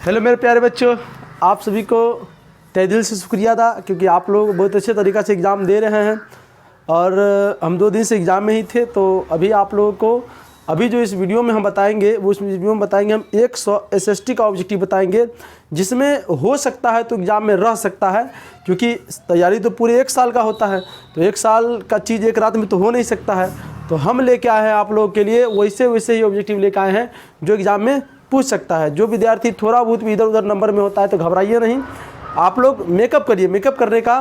Hello मेरे प्यारे बच्चों, आप सभी को तहे दिल से शुक्रिया था क्योंकि आप लोग बहुत अच्छे तरीक़ा से एग्ज़ाम दे रहे हैं और हम 2 दिन से एग्ज़ाम में ही थे। तो अभी आप लोगों को अभी जो इस वीडियो में हम बताएंगे वो इस वीडियो में बताएंगे हम 100 SST का ऑब्जेक्टिव बताएंगे, जिसमें हो सकता है तो एग्ज़ाम में रह सकता है क्योंकि तैयारी तो पूरे 1 साल का होता है। तो 1 साल का चीज़ एक रात में तो हो नहीं सकता है। तो हम लेके आए हैं आप लोगों के लिए वैसे ही ऑब्जेक्टिव लेके आए हैं जो एग्ज़ाम में पूछ सकता है। जो विद्यार्थी थोड़ा बहुत भी इधर उधर नंबर में होता है तो घबराइए नहीं, आप लोग मेकअप करिए, मेकअप करने का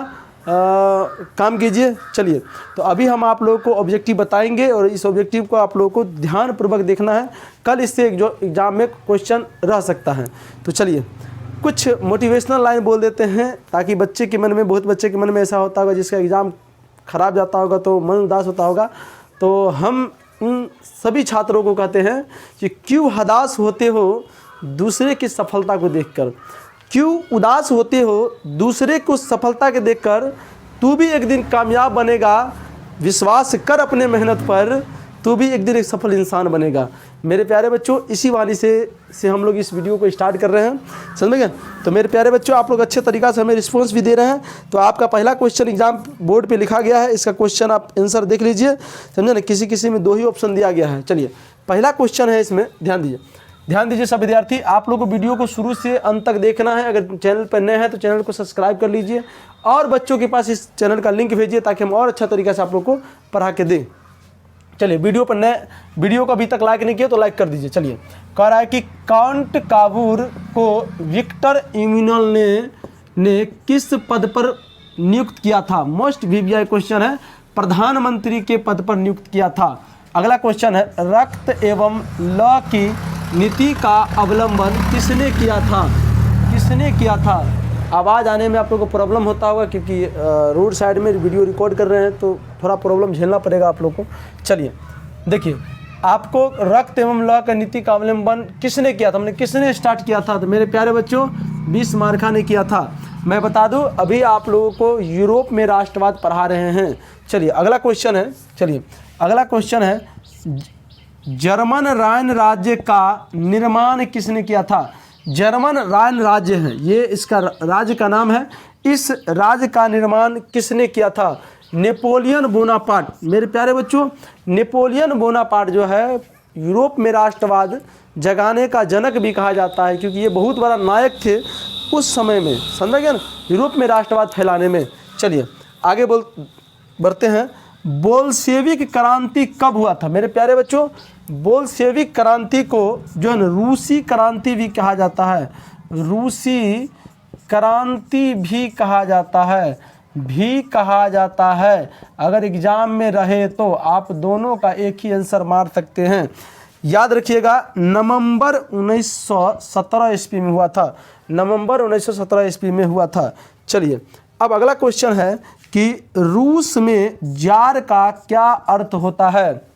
काम कीजिए। चलिए, तो अभी हम आप लोगों को ऑब्जेक्टिव बताएंगे और इस ऑब्जेक्टिव को आप लोगों को ध्यानपूर्वक देखना है। कल इससे जो एग्ज़ाम में क्वेश्चन रह सकता है। तो चलिए कुछ मोटिवेशनल लाइन बोल देते हैं ताकि बच्चे के मन में, बहुत बच्चे के मन में ऐसा होता होगा जिसका एग्ज़ाम ख़राब जाता होगा तो मन उदास होता होगा। तो हम उन सभी छात्रों को कहते हैं कि क्यों हताश होते हो दूसरे की सफलता को देखकर, क्यों उदास होते हो दूसरे को सफलता के देखकर, तू भी एक दिन कामयाब बनेगा, विश्वास कर अपने मेहनत पर, तू भी एक दिन एक सफल इंसान बनेगा। मेरे प्यारे बच्चों, इसी वाणी से हम लोग इस वीडियो को स्टार्ट कर रहे हैं, समझ गए। तो मेरे प्यारे बच्चों, आप लोग अच्छे तरीक़ा से हमें रिस्पॉन्स भी दे रहे हैं। तो आपका पहला क्वेश्चन एग्जाम बोर्ड पे लिखा गया है, इसका क्वेश्चन आप आंसर देख लीजिए, समझे ना। किसी में 2 ही ऑप्शन दिया गया है। चलिए, पहला क्वेश्चन है, इसमें ध्यान दीजिए सब विद्यार्थी। आप लोगों को वीडियो को शुरू से अंत तक देखना है। अगर चैनल पर नए हैं तो चैनल को सब्सक्राइब कर लीजिए और बच्चों के पास इस चैनल का लिंक भेजिए ताकि हम और अच्छा तरीक़ा से आप लोग को पढ़ा के दें। चलिए, वीडियो को अभी तक लाइक नहीं किया तो लाइक कर दीजिए। चलिए, कह रहा है कि कांट काबूर को विक्टर इमैनुअल ने किस पद पर नियुक्त किया था। मोस्ट वीवीआई क्वेश्चन है, प्रधानमंत्री के पद पर नियुक्त किया था। अगला क्वेश्चन है, रक्त एवं लौ की नीति का अवलंबन किसने किया था। किसने किया था। आवाज़ आने में आप लोगों को प्रॉब्लम होता होगा क्योंकि रोड साइड में वीडियो रिकॉर्ड कर रहे हैं तो थोड़ा प्रॉब्लम झेलना पड़ेगा आप लोगों को। चलिए देखिए, आपको रक्त एवं लौ का नीति का अवलंबन किसने किया था, हमने किसने स्टार्ट किया था। तो मेरे प्यारे बच्चों, बिस्मार्क ने किया था। मैं बता दूं, अभी आप लोगों को यूरोप में राष्ट्रवाद पढ़ा रहे हैं। चलिए अगला क्वेश्चन है, जर्मन राइन राज्य का निर्माण किसने किया था। जर्मन राइन राज्य है, ये इसका राज्य का नाम है। इस राज्य का निर्माण किसने किया था। Napoleon Bonaparte. मेरे प्यारे बच्चों, नेपोलियन बोनापार्ट जो है यूरोप में राष्ट्रवाद जगाने का जनक भी कहा जाता है क्योंकि ये बहुत बड़ा नायक थे उस समय में, समझ गया ना, यूरोप में राष्ट्रवाद फैलाने में। चलिए आगे बढ़ते हैं। बोल्शेविक क्रांति कब हुआ था। मेरे प्यारे बच्चों, बोल्शेविक क्रांति को जो है ना रूसी क्रांति भी कहा जाता है। रूसी क्रांति भी कहा जाता है। अगर एग्जाम में रहे तो आप दोनों का एक ही आंसर मार सकते हैं। याद रखिएगा, नवंबर 1917 ईस्वी में हुआ था। नवंबर 1917 ईस्वी में हुआ था। चलिए, अब अगला क्वेश्चन है कि रूस में जार का क्या अर्थ होता है।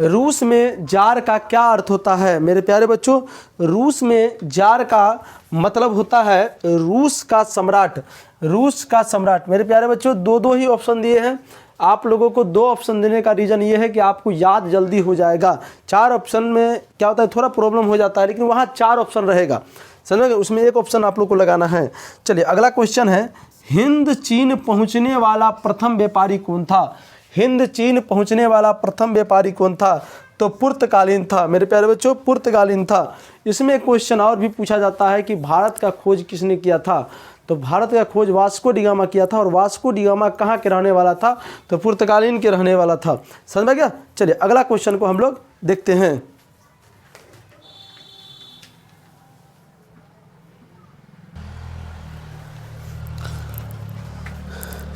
रूस में जार का क्या अर्थ होता है। मेरे प्यारे बच्चों, रूस में जार का मतलब होता है रूस का सम्राट। रूस का सम्राट। मेरे प्यारे बच्चों, 2 ही ऑप्शन दिए हैं। आप लोगों को 2 ऑप्शन देने का रीज़न ये है कि आपको याद जल्दी हो जाएगा। 4 ऑप्शन में क्या होता है, थोड़ा प्रॉब्लम हो जाता है, लेकिन वहाँ 4 ऑप्शन रहेगा, समझे। उसमें एक ऑप्शन आप लोग को लगाना है। चलिए अगला क्वेश्चन है, हिंद चीन पहुँचने वाला प्रथम व्यापारी कौन था। हिंद चीन पहुँचने वाला प्रथम व्यापारी कौन था। तो पुर्तगालीन था। मेरे प्यारे बच्चों, पुर्तगालीन था। इसमें एक क्वेश्चन और भी पूछा जाता है कि भारत का खोज किसने किया था। तो भारत का खोज वास्को डी गामा किया था। और वास्को डी गामा कहाँ के रहने वाला था। तो पुर्तगालीन के रहने वाला था, समझ में गया। चलिए अगला क्वेश्चन को हम लोग देखते हैं।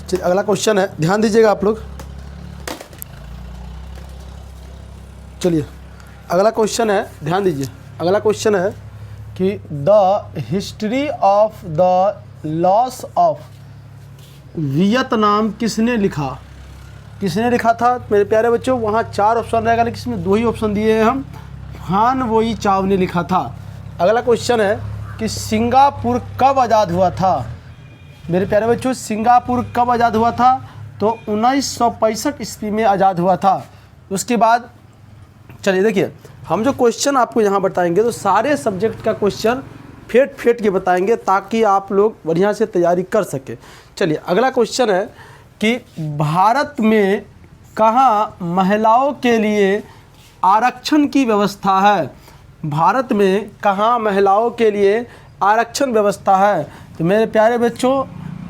चलिए अगला क्वेश्चन है, ध्यान दीजिएगा आप लोग। चलिए अगला क्वेश्चन है, ध्यान दीजिए। अगला क्वेश्चन है कि the history of the loss of Vietnam किसने लिखा। किसने लिखा था। मेरे प्यारे बच्चों, वहाँ 4 ऑप्शन रहेगा लेकिन इसमें 2 ही ऑप्शन दिए हैं हम। हान वोई चाव ने लिखा था। अगला क्वेश्चन है कि सिंगापुर कब आज़ाद हुआ था। मेरे प्यारे बच्चों, सिंगापुर कब आज़ाद हुआ था। तो 1965 ईस्वी में आज़ाद हुआ था। उसके बाद चलिए देखिए, हम जो क्वेश्चन आपको यहाँ बताएंगे तो सारे सब्जेक्ट का क्वेश्चन फेंट फेंट के बताएंगे ताकि आप लोग बढ़िया से तैयारी कर सके। चलिए अगला क्वेश्चन है कि भारत में कहाँ महिलाओं के लिए आरक्षण की व्यवस्था है? भारत में कहाँ महिलाओं के लिए आरक्षण व्यवस्था है? तो मेरे प्यारे बच्चों,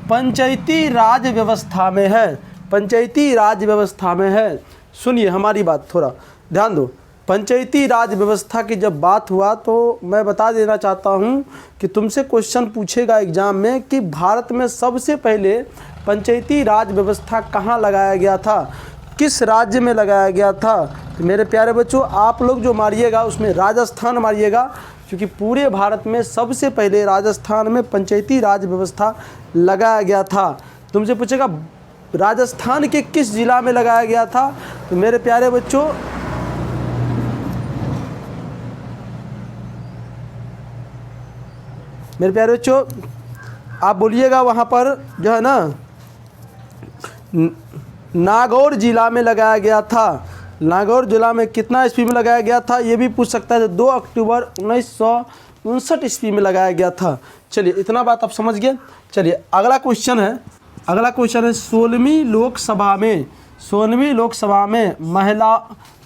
पंचायती राज व्यवस्था में है, पंचायती राज व्यवस्था में है। सुनिए हमारी बात, थोड़ा ध्यान दो। पंचायती राज व्यवस्था की जब बात हुआ तो मैं बता देना चाहता हूँ कि तुमसे क्वेश्चन पूछेगा एग्जाम में कि भारत में सबसे पहले पंचायती राज व्यवस्था कहाँ लगाया गया था, किस राज्य में लगाया गया था? तो मेरे प्यारे बच्चों, आप लोग जो मारिएगा उसमें राजस्थान मारिएगा, क्योंकि पूरे भारत में सबसे पहले राजस्थान में पंचायती राज व्यवस्था लगाया गया था। तुमसे पूछेगा राजस्थान के किस जिला में लगाया गया था? तो मेरे प्यारे बच्चों, आप बोलिएगा वहाँ पर जो है ना नागौर जिला में लगाया गया था। नागौर जिला में कितना ईस्वी में लगाया गया था ये भी पूछ सकता है। 2 अक्टूबर 1959 ईस्वी में लगाया गया था। चलिए इतना बात आप समझ गए। चलिए अगला क्वेश्चन है 16वीं लोकसभा में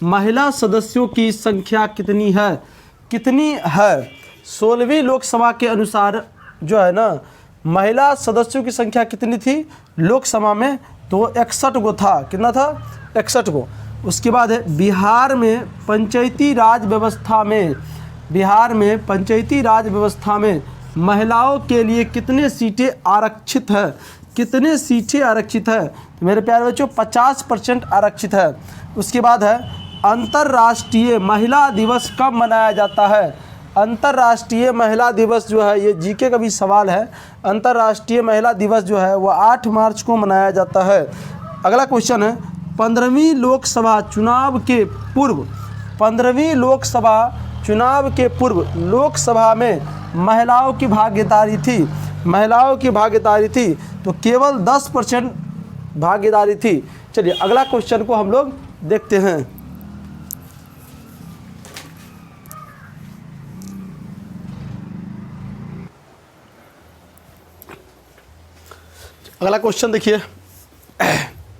महिला सदस्यों की संख्या कितनी है? 16वीं लोकसभा के अनुसार जो है ना महिला सदस्यों की संख्या कितनी थी लोकसभा में? तो 61 गो था। कितना था? 61 गो। उसके बाद है बिहार में पंचायती राज व्यवस्था में महिलाओं के लिए कितने सीटें आरक्षित है? कितने सीटें आरक्षित है? तो मेरे प्यारे बच्चों 50% आरक्षित है। उसके बाद है अंतर्राष्ट्रीय महिला दिवस कब मनाया जाता है? अंतर्राष्ट्रीय महिला दिवस जो है, ये जीके का भी सवाल है। अंतर्राष्ट्रीय महिला दिवस जो है वो 8 मार्च को मनाया जाता है। अगला क्वेश्चन है 15वीं लोकसभा चुनाव के पूर्व, 15वीं लोकसभा चुनाव के पूर्व लोकसभा में महिलाओं की भागीदारी थी तो केवल 10% भागीदारी थी। चलिए अगला क्वेश्चन को हम लोग देखते हैं। अगला क्वेश्चन देखिए।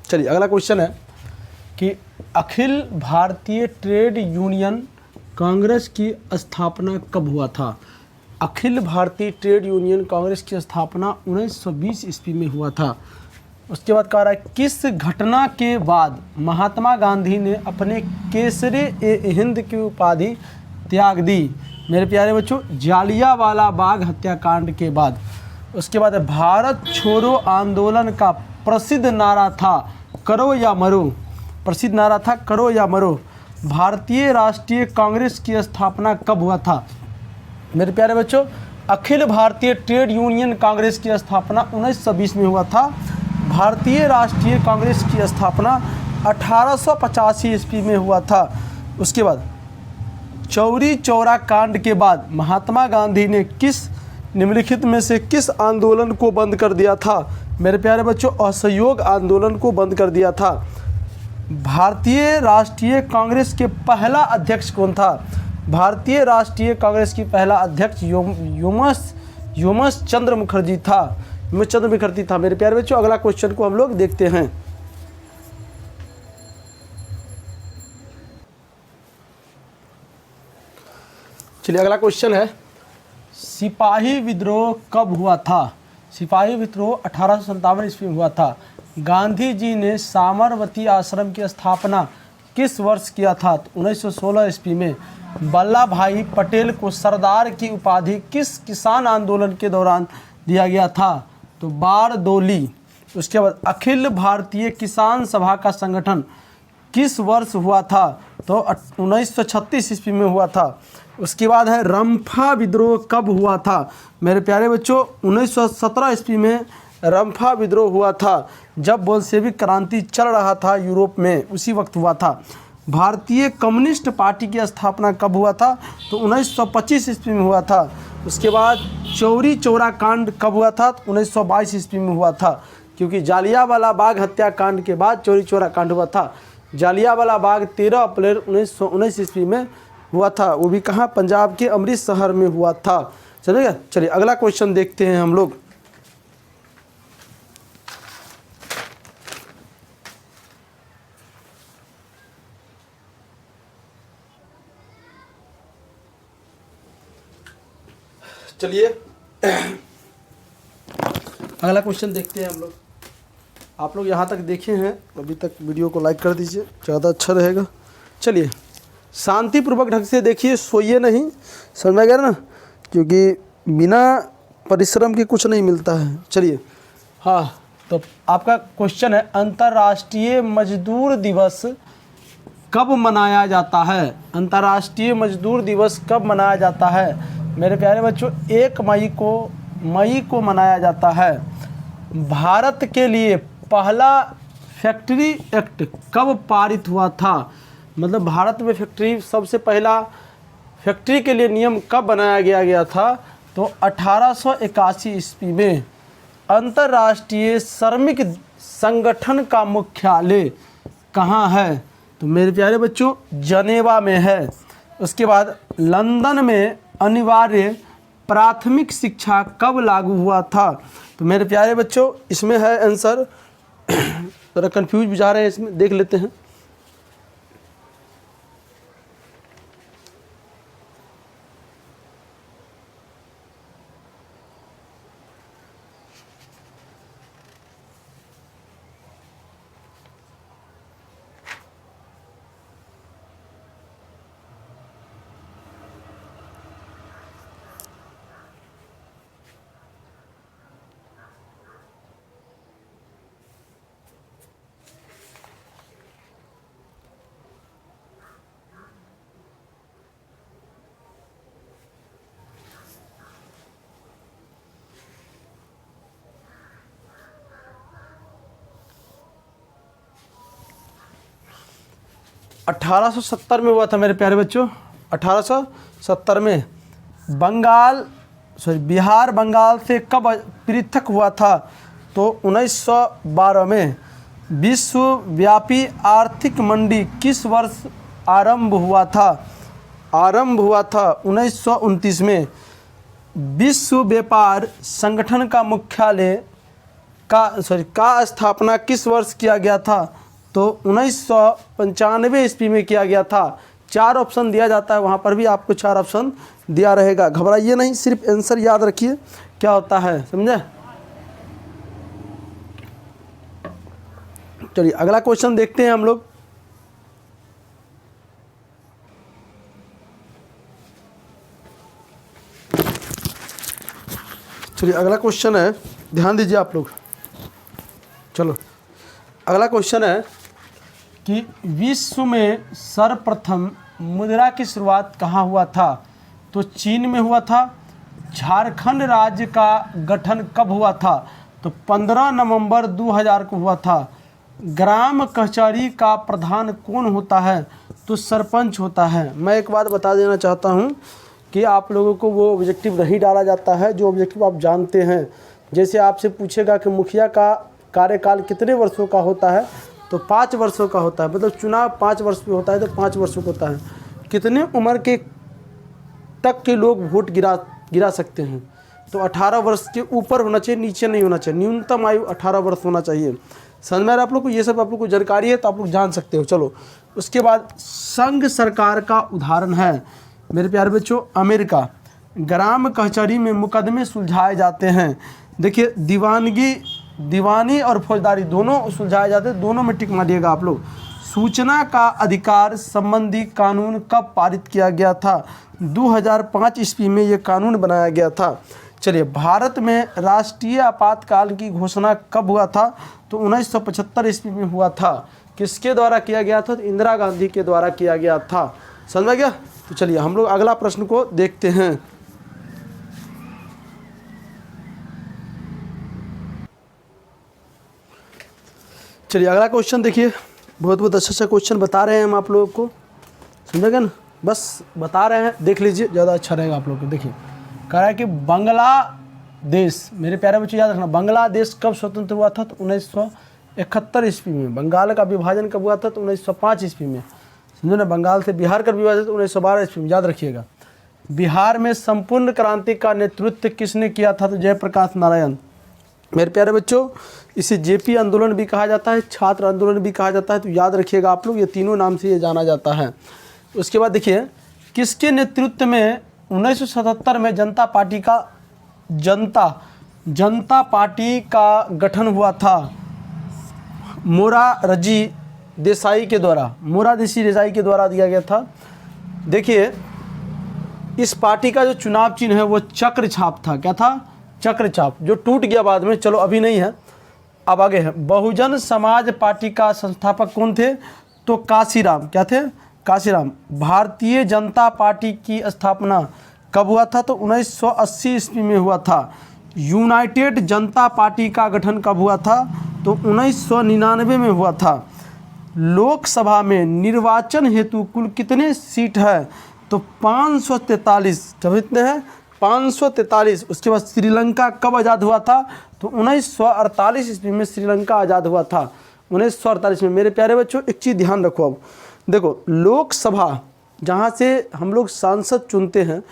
चलिए अगला क्वेश्चन है कि अखिल भारतीय ट्रेड यूनियन कांग्रेस की स्थापना कब हुआ था? अखिल भारतीय ट्रेड यूनियन कांग्रेस की स्थापना 1920 ईस्वी में हुआ था। उसके बाद कह रहा है किस घटना के बाद महात्मा गांधी ने अपने केसरे-ए-हिंद की उपाधि त्याग दी? मेरे प्यारे बच्चों जालियांवाला बाग हत्याकांड के बाद। उसके बाद भारत छोड़ो आंदोलन का प्रसिद्ध नारा था करो या मरो। भारतीय राष्ट्रीय कांग्रेस की स्थापना कब हुआ था? मेरे प्यारे बच्चों अखिल भारतीय ट्रेड यूनियन कांग्रेस की स्थापना 1920 में हुआ था। भारतीय राष्ट्रीय कांग्रेस की स्थापना 1885 ईस्वी में हुआ था। उसके बाद चौरी चौरा कांड के बाद महात्मा गांधी ने किस निम्नलिखित में से किस आंदोलन को बंद कर दिया था? मेरे प्यारे बच्चों असहयोग आंदोलन को बंद कर दिया था। भारतीय राष्ट्रीय कांग्रेस के पहला अध्यक्ष कौन था? भारतीय राष्ट्रीय कांग्रेस की पहला अध्यक्ष योमस चंद्र मुखर्जी था। मेरे प्यारे बच्चों अगला क्वेश्चन को हम लोग देखते हैं। चलिए अगला क्वेश्चन है सिपाही विद्रोह कब हुआ था? सिपाही विद्रोह 1857 ईस्वी में हुआ था। गांधी जी ने साबरमती आश्रम की स्थापना किस वर्ष किया था? 1916 ईस्वी में। वल्लभ भाई पटेल को सरदार की उपाधि किस किसान आंदोलन के दौरान दिया गया था? तो बारदोली। उसके बाद अखिल भारतीय किसान सभा का संगठन किस वर्ष हुआ था? तो 1936 ईस्वी में हुआ था। उसके बाद है रंफा विद्रोह कब हुआ था? मेरे प्यारे बच्चों 1917 ईस्वी में रंफा विद्रोह हुआ था, जब बोल्शेविक क्रांति चल रहा था यूरोप में, उसी वक्त हुआ था। भारतीय कम्युनिस्ट पार्टी की स्थापना कब हुआ था? तो 1925 ईस्वी में हुआ था। उसके बाद चौरी चौरा कांड कब हुआ था? तो 1922 ईस्वी में हुआ था, क्योंकि जालियांवाला बाग हत्याकांड के बाद चौरी चौरा कांड हुआ था। जालियांवाला बाग 13 अप्रैल 1919 ईस्वी में हुआ था। वो भी कहाँ? पंजाब के अमृतसर में हुआ था। चलेगा। चलिए अगला क्वेश्चन देखते हैं हम लोग। चलिए अगला क्वेश्चन देखते हैं हम लोग। आप लोग यहाँ तक देखे हैं, अभी तक वीडियो को लाइक कर दीजिए, ज़्यादा अच्छा रहेगा। चलिए शांतिपूर्वक ढंग से देखिए, सोइए नहीं, समझ में गया ना, क्योंकि बिना परिश्रम के कुछ नहीं मिलता है। चलिए हाँ, तो आपका क्वेश्चन है अंतर्राष्ट्रीय मजदूर दिवस कब मनाया जाता है? अंतर्राष्ट्रीय मजदूर दिवस कब मनाया जाता है मेरे प्यारे बच्चों? 1 मई को मनाया जाता है। भारत के लिए पहला फैक्ट्री एक्ट कब पारित हुआ था? मतलब भारत में फैक्ट्री, सबसे पहला फैक्ट्री के लिए नियम कब बनाया गया था? तो 1881 ईस्वी में। अंतर्राष्ट्रीय श्रमिक संगठन का मुख्यालय कहाँ है? तो मेरे प्यारे बच्चों जनेवा में है। उसके बाद लंदन में अनिवार्य प्राथमिक शिक्षा कब लागू हुआ था? तो मेरे प्यारे बच्चों इसमें है आंसर, थोड़ा कंफ्यूज भी जा रहे हैं इसमें, देख लेते हैं। अठारह सौ 70 में हुआ था मेरे प्यारे बच्चों। 1870 में बिहार बंगाल से कब पृथक हुआ था? तो 1912 में। विश्वव्यापी आर्थिक मंडी किस वर्ष आरंभ हुआ था? 1929 में। विश्व व्यापार संगठन का मुख्यालय का स्थापना किस वर्ष किया गया था? तो 1995 ईस्वी में किया गया था। 4 ऑप्शन दिया जाता है, वहाँ पर भी आपको 4 ऑप्शन दिया रहेगा। घबराइए नहीं, सिर्फ आंसर याद रखिए क्या होता है, समझे? चलिए अगला क्वेश्चन देखते हैं हम लोग। चलिए अगला क्वेश्चन है, ध्यान दीजिए आप लोग। चलो अगला क्वेश्चन है कि विश्व में सर्वप्रथम मुद्रा की शुरुआत कहाँ हुआ था? तो चीन में हुआ था। झारखंड राज्य का गठन कब हुआ था? तो 15 नवंबर 2000 को हुआ था। ग्राम कचहरी का प्रधान कौन होता है? तो सरपंच होता है। मैं एक बात बता देना चाहता हूँ कि आप लोगों को वो ऑब्जेक्टिव नहीं डाला जाता है जो ऑब्जेक्टिव आप जानते हैं। जैसे आपसे पूछेगा कि मुखिया का कार्यकाल कितने वर्षों का होता है? तो 5 वर्षों का होता है। मतलब चुनाव 5 वर्ष पे होता है, तो 5 वर्षों का होता है। कितने उम्र के तक के लोग वोट गिरा सकते हैं? तो 18 वर्ष के ऊपर होना चाहिए, नीचे नहीं होना चाहिए। न्यूनतम आयु 18 वर्ष होना चाहिए। समझ में आ रहा है आप लोग को? ये सब आप लोग को जानकारी है तो आप लोग जान सकते हो। चलो उसके बाद संघ सरकार का उदाहरण है मेरे प्यारे बच्चों अमेरिका। ग्राम कचहरी में मुकदमे सुलझाए जाते हैं। देखिए दीवानी और फौजदारी दोनों सुलझाए जाते हैं, दोनों में टिक मारिएगा आप लोग। सूचना का अधिकार संबंधी कानून कब पारित किया गया था? 2005 ईस्वी में ये कानून बनाया गया था। चलिए भारत में राष्ट्रीय आपातकाल की घोषणा कब हुआ था? तो 1975 ईस्वी में हुआ था। किसके द्वारा किया गया था? तो इंदिरा गांधी के द्वारा किया गया था। समझ में गया? तो चलिए हम लोग अगला प्रश्न को देखते हैं। चलिए अगला क्वेश्चन देखिए, बहुत बहुत अच्छा क्वेश्चन बता रहे हैं हम आप लोगों को, समझेगा ना? बस बता रहे हैं, देख लीजिए, ज़्यादा अच्छा रहेगा आप लोग को। देखिए कह रहा है कि बांग्लादेश, मेरे प्यारे बच्चों याद रखना, बांग्लादेश कब स्वतंत्र हुआ था? तो 1971 ईस्वी में। बंगाल का विभाजन कब हुआ था? तो 1905 ईस्वी में। समझो ना, बंगाल से बिहार का विभाजन तो 1912 ईस्वी में, याद रखिएगा। बिहार में संपूर्ण क्रांति का नेतृत्व किसने किया था? तो जयप्रकाश नारायण। मेरे प्यारे बच्चों, इसे जेपी आंदोलन भी कहा जाता है, छात्र आंदोलन भी कहा जाता है, तो याद रखिएगा आप लोग, ये तीनों नाम से ये जाना जाता है। उसके बाद देखिए, किसके नेतृत्व में 1977 में जनता पार्टी का गठन हुआ था? मोरारजी देसाई के द्वारा दिया गया था। देखिए, इस पार्टी का जो चुनाव चिन्ह है वो चक्र छाप था। क्या था? चक्र छाप, जो टूट गया बाद में, चलो अभी नहीं है, अब आगे है। बहुजन समाज पार्टी का संस्थापक कौन थे? तो काशीराम। क्या थे? काशीराम। भारतीय जनता पार्टी की स्थापना कब हुआ था? तो 1980 ईस्वी में हुआ था। यूनाइटेड जनता पार्टी का गठन कब हुआ था? तो 1999 में हुआ था। लोकसभा में निर्वाचन हेतु कुल कितने सीट है? तो 543। जब इतने हैं 543। उसके बाद श्रीलंका कब आज़ाद हुआ था? तो 1948 ईस्वी में श्रीलंका आज़ाद हुआ था। 1948 में। मेरे प्यारे बच्चों, एक चीज़ ध्यान रखो। अब देखो, लोकसभा जहाँ से हम लोग सांसद चुनते हैं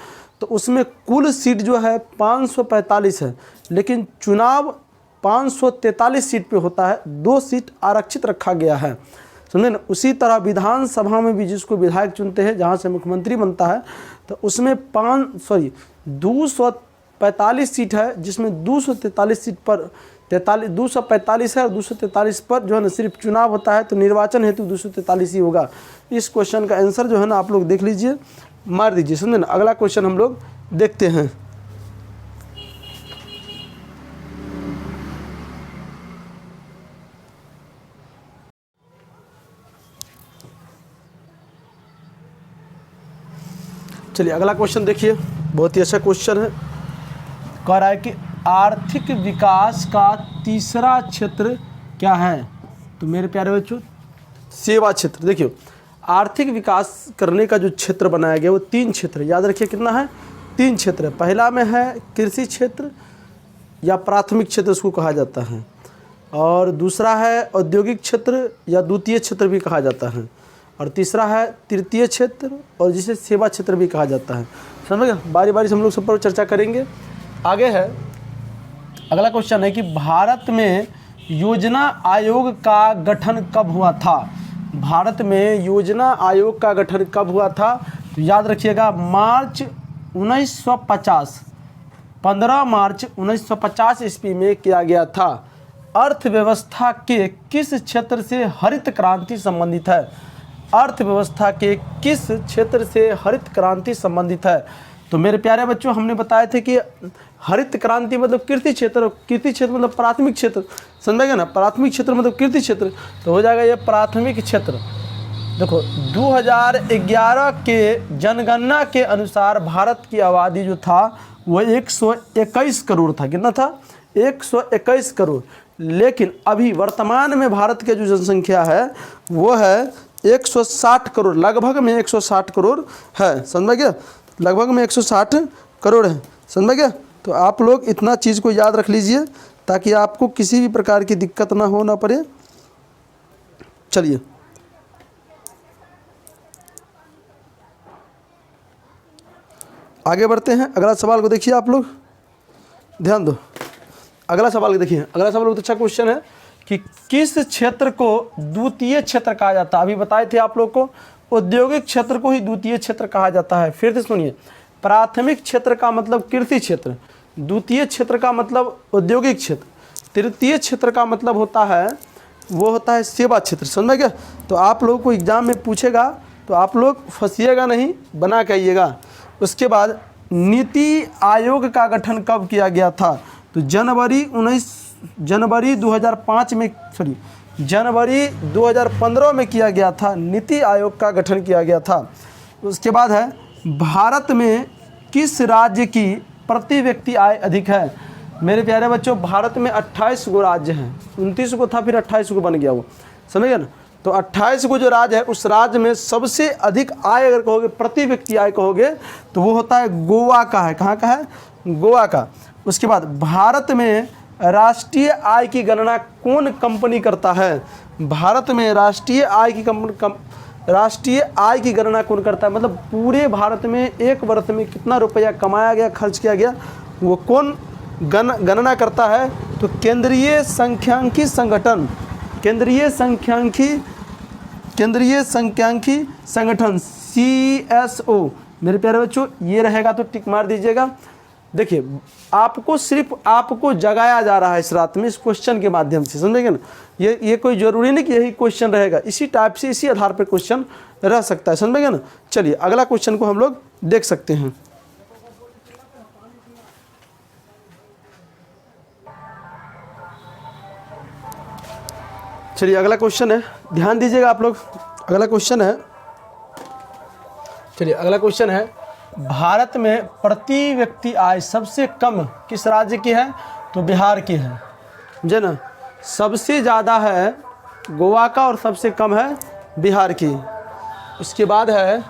तो उसमें कुल सीट जो है 545 है, लेकिन चुनाव 543 सीट पे होता है, 2 सीट आरक्षित रखा गया है, समझे ना। उसी तरह विधानसभा में भी जिसको विधायक चुनते हैं, जहाँ से मुख्यमंत्री बनता है, तो उसमें 245 सीट है, जिसमें 243 सीट पर 245 है और 243 पर जो है ना सिर्फ चुनाव होता है, तो निर्वाचन हेतु 243 ही होगा। इस क्वेश्चन का आंसर जो है ना आप लोग देख लीजिए, मार दीजिए, समझे ना। अगला क्वेश्चन हम लोग देखते हैं। चलिए अगला क्वेश्चन देखिए, बहुत ही अच्छा क्वेश्चन है। कह रहा है कि आर्थिक विकास का तीसरा क्षेत्र क्या है? तो मेरे प्यारे बच्चों, सेवा क्षेत्र। देखिए, आर्थिक विकास करने का जो क्षेत्र बनाया गया वो 3 क्षेत्र, याद रखिए कितना है? 3 क्षेत्र। पहला में है कृषि क्षेत्र या प्राथमिक क्षेत्र उसको कहा जाता है, और दूसरा है औद्योगिक क्षेत्र या द्वितीय क्षेत्र भी कहा जाता है, और तीसरा है तृतीय क्षेत्र और जिसे सेवा क्षेत्र भी कहा जाता है। समझ गए? बारी बारी से हम लोग सब पर चर्चा करेंगे। आगे है, अगला क्वेश्चन है कि भारत में योजना आयोग का गठन कब हुआ था? भारत में योजना आयोग का गठन कब हुआ था? तो याद रखिएगा, मार्च 1950, 15 मार्च 1950 ईस्वी में किया गया था। अर्थव्यवस्था के किस क्षेत्र से हरित क्रांति संबंधित है? अर्थव्यवस्था के किस क्षेत्र से हरित क्रांति संबंधित है? तो मेरे प्यारे बच्चों, हमने बताए थे कि हरित क्रांति मतलब कृषि क्षेत्र, कृषि क्षेत्र मतलब प्राथमिक क्षेत्र, समझेगा ना। प्राथमिक क्षेत्र मतलब कृषि क्षेत्र, तो हो जाएगा ये प्राथमिक क्षेत्र। देखो, 2011 के जनगणना के अनुसार भारत की आबादी जो था वो 121 करोड़ था। कितना था? 121 करोड़। लेकिन अभी वर्तमान में भारत की जो जनसंख्या है वो है 160 करोड़, लगभग में 160 करोड़ है, समझ गया। लगभग में 160 करोड़ है, समझ गया। तो आप लोग इतना चीज़ को याद रख लीजिए ताकि आपको किसी भी प्रकार की दिक्कत ना हो, ना पड़े। चलिए आगे बढ़ते हैं। अगला सवाल को देखिए, आप लोग ध्यान दो। अगला सवाल देखिए, अगला सवाल बहुत अच्छा क्वेश्चन है कि किस क्षेत्र को द्वितीय क्षेत्र कहा जाता है? अभी बताए थे आप लोग को, औद्योगिक क्षेत्र को ही द्वितीय क्षेत्र कहा जाता है। फिर से सुनिए, प्राथमिक क्षेत्र का मतलब कृषि क्षेत्र, द्वितीय क्षेत्र का मतलब औद्योगिक क्षेत्र, तृतीय क्षेत्र का मतलब होता है वो होता है सेवा क्षेत्र, समझ गए। तो आप लोगों को एग्जाम में पूछेगा तो आप लोग फंसिएगा नहीं, बना के आइएगा। उसके बाद नीति आयोग का गठन कब किया गया था? तो जनवरी 2015 में किया गया था, नीति आयोग का गठन किया गया था। उसके बाद है, भारत में किस राज्य की प्रति व्यक्ति आय अधिक है? मेरे प्यारे बच्चों, भारत में 28 गो राज्य हैं, 29 को था फिर 28 को बन गया वो, समझ गए ना। तो 28 को जो राज्य है उस राज्य में सबसे अधिक आय अगर कहोगे, प्रति व्यक्ति आय कहोगे, तो वो होता है गोवा का है। कहाँ का है? गोवा का। उसके बाद भारत में राष्ट्रीय आय की गणना कौन कंपनी करता है? भारत में राष्ट्रीय आय की राष्ट्रीय आय की गणना कौन करता है, मतलब पूरे भारत में एक वर्ष में कितना रुपया कमाया गया, खर्च किया गया, वो कौन गणना करता है? तो केंद्रीय सांख्यिकी संगठन, केंद्रीय सांख्यिकी संगठन CSO। मेरे प्यारे बच्चों ये रहेगा तो टिक मार दीजिएगा। देखिए आपको सिर्फ आपको जगाया जा रहा है इस रात में इस क्वेश्चन के माध्यम से, समझेंगे ना। ये कोई ज़रूरी नहीं कि यही क्वेश्चन रहेगा, इसी टाइप से इसी आधार पर क्वेश्चन रह सकता है, समझेंगे ना। चलिए अगला क्वेश्चन को हम लोग देख सकते हैं। चलिए अगला क्वेश्चन है, ध्यान दीजिएगा आप लोग। अगला क्वेश्चन है, चलिए अगला क्वेश्चन है, भारत में प्रति व्यक्ति आय सबसे कम किस राज्य की है? तो बिहार की है, समझे ना। सबसे ज़्यादा है गोवा का और सबसे कम है बिहार की। उसके बाद है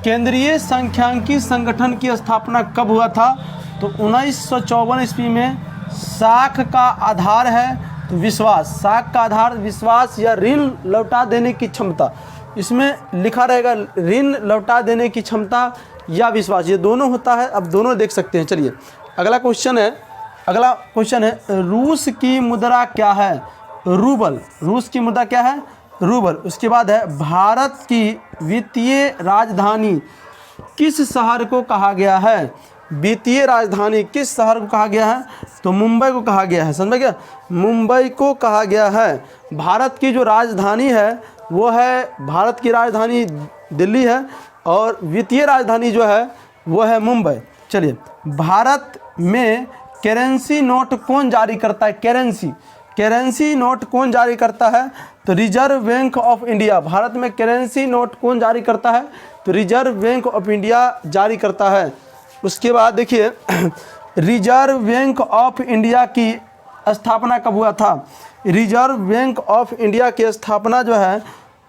केंद्रीय सांख्यिकी संगठन की स्थापना कब हुआ था? तो 1954 ईस्वी में। साख का आधार है तो विश्वास, साख का आधार विश्वास या ऋण लौटा देने की क्षमता, इसमें लिखा रहेगा ऋण लौटा देने की क्षमता या विश्वास, ये दोनों होता है। अब दोनों देख सकते हैं। चलिए अगला क्वेश्चन है, रूस की मुद्रा क्या है? रूबल। रूस की मुद्रा क्या है? रूबल। उसके बाद है भारत की वित्तीय राजधानी किस शहर को कहा गया है? वित्तीय राजधानी किस शहर को कहा गया है? तो मुंबई को कहा गया है, समझ गया, मुंबई को कहा गया है। भारत की जो राजधानी है वो है, भारत की राजधानी दिल्ली है और वित्तीय राजधानी जो है वो है मुंबई। चलिए भारत में करेंसी नोट कौन जारी करता है? करेंसी नोट कौन जारी करता है? तो reserve bank of India. Bharat में करेंसी नोट कौन जारी करता है? तो रिजर्व बैंक ऑफ इंडिया जारी करता है। उसके बाद देखिए रिजर्व बैंक ऑफ इंडिया की स्थापना कब हुआ था? रिजर्व बैंक ऑफ इंडिया की स्थापना जो है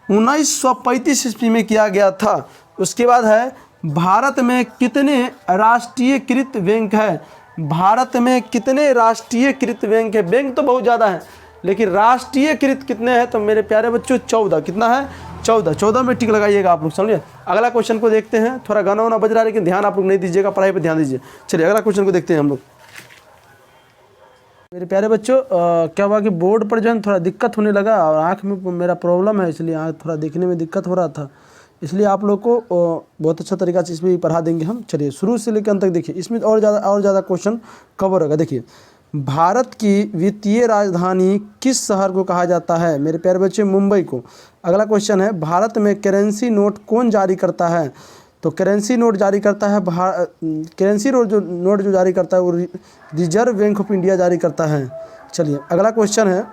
1935 ईस्वी में किया गया था। उसके बाद है भारत में कितने राष्ट्रीयकृत बैंक है? भारत में कितने राष्ट्रीयकृत बैंक है? बैंक तो बहुत ज़्यादा है लेकिन राष्ट्रीयकृत कितने हैं? तो मेरे प्यारे बच्चों 14। कितना है? 14 में टिक लगाइएगा आप लोग, समझिए। अगला क्वेश्चन को देखते हैं। थोड़ा गाना वाना बज रहा है लेकिन ध्यान आप लोग नहीं दीजिएगा, पढ़ाई पर ध्यान दीजिए। चलिए अगला क्वेश्चन को देखते हैं हम लोग। मेरे प्यारे बच्चों क्या हुआ कि बोर्ड पर जो है थोड़ा दिक्कत होने लगा और आँख में मेरा प्रॉब्लम है, इसलिए आँख थोड़ा देखने में दिक्कत हो रहा था, इसलिए आप लोग को बहुत अच्छा तरीका से इसमें पढ़ा देंगे हम। चलिए शुरू से लेकर अंत तक देखिए, इसमें और ज़्यादा क्वेश्चन कवर होगा। देखिए भारत की वित्तीय राजधानी किस शहर को कहा जाता है? मेरे प्यारे बच्चे मुंबई को। अगला क्वेश्चन है भारत में करेंसी नोट कौन जारी करता है? तो करेंसी नोट जारी करता है करेंसी नोट जो जारी करता है वो रिजर्व बैंक ऑफ इंडिया जारी करता है। चलिए अगला क्वेश्चन है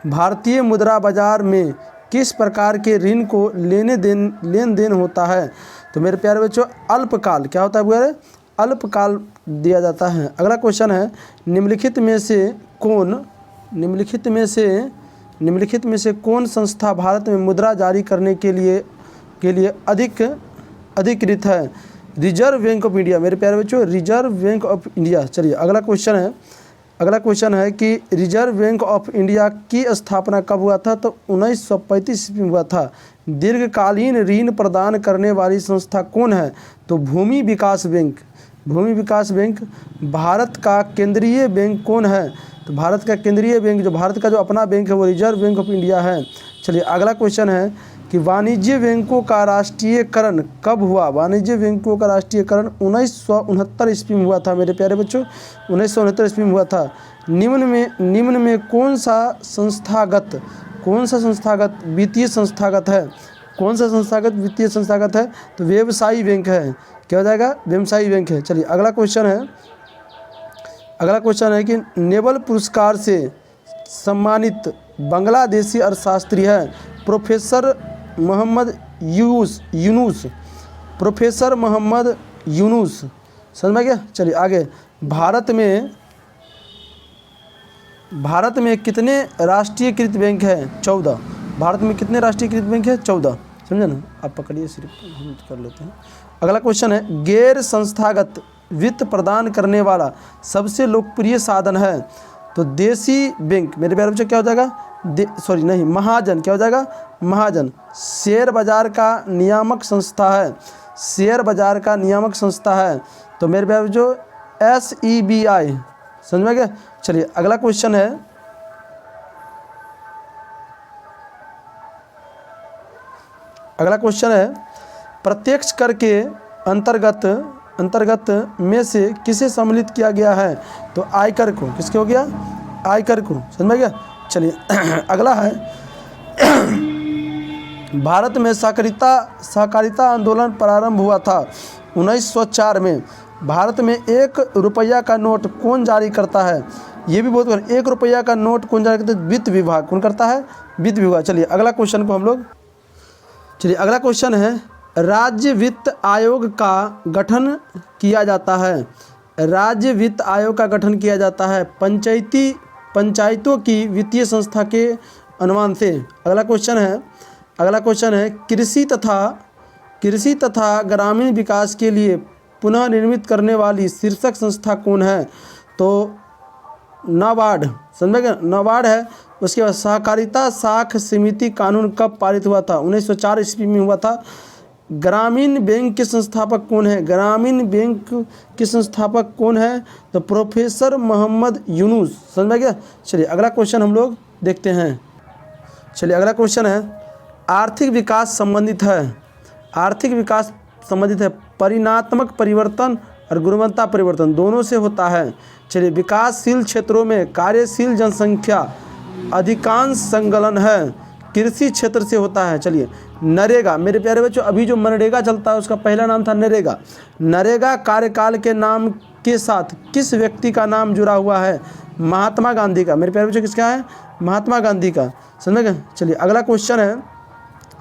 भारतीय मुद्रा बाजार में किस प्रकार के ऋण को लेन देन होता है? तो मेरे प्यारे बच्चों अल्पकाल, क्या होता है वगैरह? अल्पकाल दिया जाता है। अगला क्वेश्चन है निम्नलिखित में से कौन संस्था भारत में मुद्रा जारी करने के लिए अधिकृत है? Reserve bank of India. मेरे प्यारे बच्चों रिजर्व बैंक ऑफ इंडिया। चलिए अगला क्वेश्चन है कि रिजर्व बैंक ऑफ इंडिया की स्थापना कब हुआ था? तो 1935 ईस्वी में हुआ था। दीर्घकालीन ऋण प्रदान करने वाली संस्था कौन है? तो भूमि विकास बैंक। भारत का केंद्रीय बैंक कौन है? तो भारत का केंद्रीय बैंक, जो भारत का जो अपना बैंक है वो रिजर्व बैंक ऑफ इंडिया है। चलिए अगला क्वेश्चन है कि वाणिज्य बैंकों का राष्ट्रीयकरण कब हुआ? वाणिज्य बैंकों का राष्ट्रीयकरण 1969 ईस्वी में हुआ था। मेरे प्यारे बच्चों 1969 ईस्वी में हुआ था। निम्न में कौन सा संस्थागत वित्तीय संस्थागत है? कौन सा संस्थागत वित्तीय संस्थागत है? तो व्यवसायी बैंक है। क्या हो जाएगा? व्यवसायी बैंक है। चलिए अगला क्वेश्चन है कि नोबेल पुरस्कार से सम्मानित बांग्लादेशी अर्थशास्त्री है प्रोफेसर मोहम्मद यूनुस। समझ में गया? चलिए आगे। भारत में कितने राष्ट्रीयकृत बैंक है? 14। भारत में कितने राष्ट्रीयकृत बैंक है? 14। समझे ना? आप पकड़िए, सिर्फ हम कर लेते हैं। अगला क्वेश्चन है गैर संस्थागत वित्त प्रदान करने वाला सबसे लोकप्रिय साधन है? तो देशी बैंक। मेरे प्यारे बच्चों क्या हो जाएगा? सॉरी नहीं, महाजन क्या हो जाएगा, महाजन शेयर बाजार का नियामक संस्था है, शेयर बाजार का नियामक संस्था है। तो मेरे भाई जो SEBI, समझ में गया। चलिए अगला क्वेश्चन है, अगला क्वेश्चन है प्रत्यक्ष कर के अंतर्गत में से किसे सम्मिलित किया गया है। तो आयकर को, किसके हो गया, आयकर को, समझ में गया। चलिए अगला है भारत में सहकारिता आंदोलन प्रारंभ हुआ था 1904 में। भारत में 1 रुपया का नोट कौन जारी करता है, ये भी बहुत, 1 रुपया का नोट कौन जारी करता है, वित्त विभाग। कौन करता है, वित्त विभाग। चलिए अगला क्वेश्चन को हम लोग, चलिए अगला क्वेश्चन है राज्य वित्त आयोग का गठन किया जाता है, राज्य वित्त आयोग का गठन किया जाता है पंचायतों की वित्तीय संस्था के अनुमान से। अगला क्वेश्चन है कृषि तथा ग्रामीण विकास के लिए पुनः निर्मित करने वाली शीर्षक संस्था कौन है। तो नाबार्ड, समझेगा, नाबार्ड है। उसके बाद सहकारिता साख समिति कानून कब पारित हुआ था, 1904 ईस्वी में हुआ था। ग्रामीण बैंक के संस्थापक कौन है, ग्रामीण बैंक के संस्थापक कौन है, तो प्रोफेसर मोहम्मद यूनुस, समझ गया। चलिए अगला क्वेश्चन हम लोग देखते हैं। चलिए अगला क्वेश्चन है आर्थिक विकास संबंधित है परिणात्मक परिवर्तन और गुणवत्ता परिवर्तन दोनों से होता है। चलिए विकासशील क्षेत्रों में कार्यशील जनसंख्या अधिकांश संलग्न है, कृषि क्षेत्र से होता है। चलिए नरेगा, मेरे प्यारे बच्चों अभी जो मनरेगा चलता है उसका पहला नाम था नरेगा। नरेगा कार्यकाल के नाम के साथ किस व्यक्ति का नाम जुड़ा हुआ है, महात्मा गांधी का। मेरे प्यारे बच्चों किसका है, महात्मा गांधी का, समझ गए। चलिए अगला क्वेश्चन है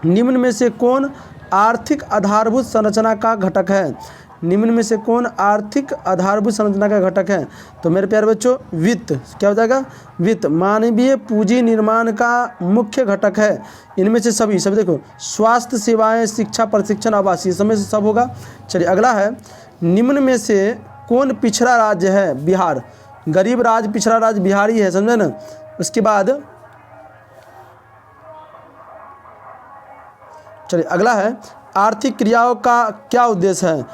निम्न में से कौन आर्थिक आधारभूत संरचना का घटक है, निम्न में से कौन आर्थिक आधारभूत संरचना का घटक है। तो मेरे प्यारे बच्चों वित्त, क्या हो जाएगा, वित्त मानवीय पूंजी निर्माण का मुख्य घटक है। इनमें से सभी देखो स्वास्थ्य सेवाएं, शिक्षा, प्रशिक्षण, आवास, ये सब में से सब होगा। चलिए अगला है निम्न में से कौन पिछड़ा राज्य है, बिहार। गरीब राज्य, पिछड़ा राज्य बिहार ही है, समझे ना। उसके बाद चलिए अगला है आर्थिक क्रियाओं का क्या उद्देश्य है,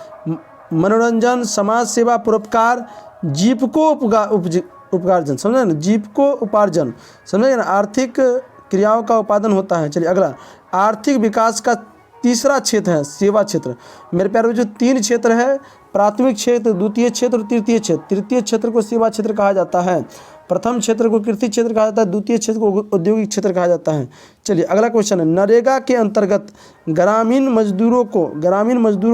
मनोरंजन, समाज सेवा, परोपकार, जीविकोपार्जन, समझे ना, जीविकोपार्जन, समझे ना, आर्थिक क्रियाओं का उत्पादन होता है। चलिए अगला आर्थिक विकास का तीसरा क्षेत्र है सेवा क्षेत्र। मेरे प्यारे जो 3 क्षेत्र है, प्राथमिक क्षेत्र, द्वितीय क्षेत्र और तृतीय क्षेत्र। तृतीय क्षेत्र को सेवा क्षेत्र कहा जाता है, प्रथम क्षेत्र को कृषि क्षेत्र कहा जाता है, द्वितीय क्षेत्र को औद्योगिक क्षेत्र कहा जाता है। चलिए अगला क्वेश्चन है नरेगा के अंतर्गत ग्रामीण मजदूरों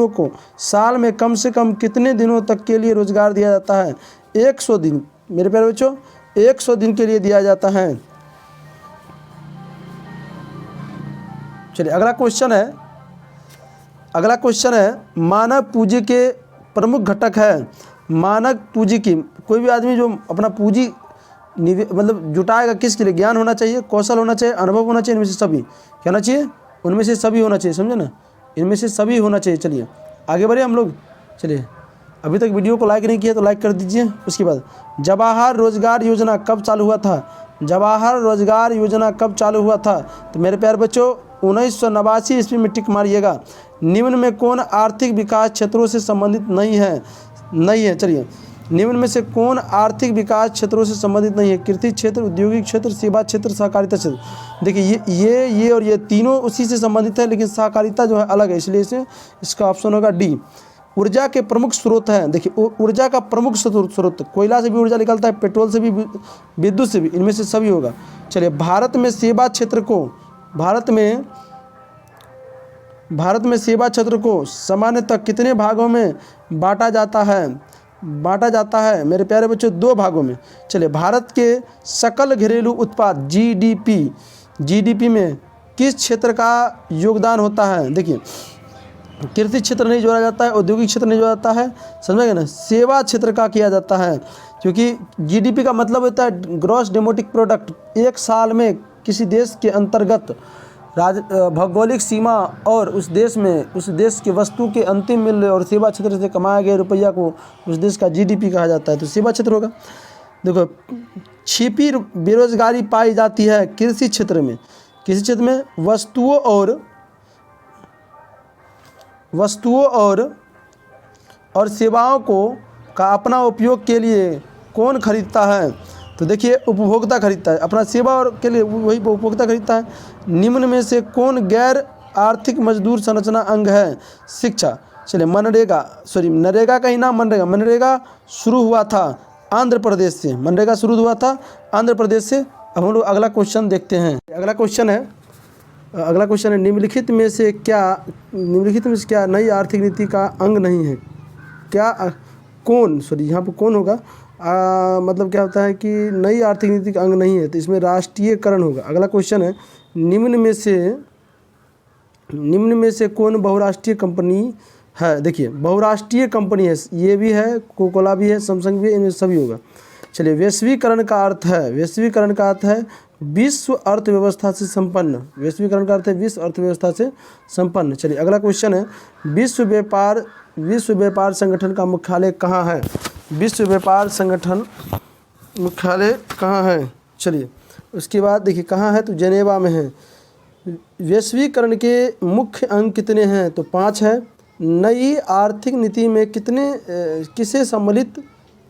को साल में कम से कम कितने दिनों तक के लिए रोजगार दिया जाता है, 100 दिन। मेरे प्यारे बच्चों 100 दिन के लिए दिया जाता है। चलिए अगला क्वेश्चन है मानव पूंजी के प्रमुख घटक है। मानव पूंजी की, कोई भी आदमी जो अपना पूंजी मतलब जुटाएगा किसके लिए, ज्ञान होना चाहिए, कौशल होना चाहिए, अनुभव होना चाहिए, इनमें से सभी क्या होना चाहिए, उनमें से सभी होना चाहिए, समझे ना, इनमें से सभी होना चाहिए। चलिए आगे बढ़े हम लोग। चलिए अभी तक वीडियो को लाइक नहीं किया तो लाइक कर दीजिए। उसके बाद जवाहर रोजगार योजना कब चालू हुआ था, जवाहर रोजगार योजना कब चालू हुआ था। तो मेरे प्यारे बच्चों 1989 ईस्वी में टिक मारिएगा। निम्न में कौन आर्थिक विकास क्षेत्रों से संबंधित नहीं है। चलिए निम्न में से कौन आर्थिक विकास क्षेत्रों से संबंधित नहीं है, कृषि क्षेत्र, औद्योगिक क्षेत्र, सेवा क्षेत्र, सहकारिता क्षेत्र। देखिए ये और ये तीनों उसी से संबंधित है, लेकिन सहकारिता जो है अलग है, इसलिए इसका ऑप्शन होगा डी। ऊर्जा के प्रमुख स्रोत हैं, देखिए ऊर्जा का प्रमुख स्रोत कोयला से भी ऊर्जा निकलता है, पेट्रोल से भी, विद्युत से भी, इनमें से सभी होगा। चलिए भारत में सेवा क्षेत्र को सामान्यतः कितने भागों में बांटा जाता है मेरे प्यारे बच्चों 2 भागों में। चलिए भारत के सकल घरेलू उत्पाद जीडीपी में किस क्षेत्र का योगदान होता है। देखिए कृषि क्षेत्र नहीं जोड़ा जाता है, औद्योगिक क्षेत्र नहीं जोड़ा जाता है, समझेंगे ना, सेवा क्षेत्र का किया जाता है। क्योंकि जीडीपी का मतलब होता है ग्रॉस डोमेस्टिक प्रोडक्ट। एक साल में किसी देश के अंतर्गत भौगोलिक सीमा और उस देश के वस्तु के अंतिम मूल्य और सेवा क्षेत्र से कमाए गए रुपया को उस देश का जीडीपी कहा जाता है, तो सेवा क्षेत्र होगा। देखो, छिपी बेरोजगारी पाई जाती है कृषि क्षेत्र में। किसी क्षेत्र में वस्तुओं और सेवाओं को का अपना उपयोग के लिए कौन खरीदता है? तो देखिए, उपभोक्ता खरीदता है अपना सेवा और के लिए, वही उपभोक्ता खरीदता है। निम्न में से कौन गैर आर्थिक मजदूर संरचना अंग है? शिक्षा। चलिए, नरेगा का ही नाम मनरेगा शुरू हुआ था आंध्र प्रदेश से। मनरेगा शुरू हुआ था आंध्र प्रदेश से। अब हम लोग अगला क्वेश्चन देखते हैं। अगला क्वेश्चन है निम्नलिखित में से क्या नई आर्थिक नीति का अंग नहीं है? यहाँ पर कौन होगा? मतलब क्या होता है कि नई आर्थिक नीति का अंग नहीं है, तो इसमें राष्ट्रीयकरण होगा। अगला क्वेश्चन है निम्न में से कौन बहुराष्ट्रीय कंपनी है? देखिए, बहुराष्ट्रीय कंपनी है, ये भी है, कोकोला भी है, सैमसंग भी है, इनमें सभी होगा। चलिए, वैश्वीकरण का अर्थ है विश्व अर्थव्यवस्था से संपन्न। चलिए, अगला क्वेश्चन है विश्व व्यापार संगठन का मुख्यालय कहाँ है? विश्व व्यापार संगठन मुख्यालय कहाँ है? चलिए, उसके बाद देखिए कहाँ है, तो जेनेवा में है। वैश्वीकरण के मुख्य अंग कितने हैं? तो 5 है। नई आर्थिक नीति में किसे सम्मिलित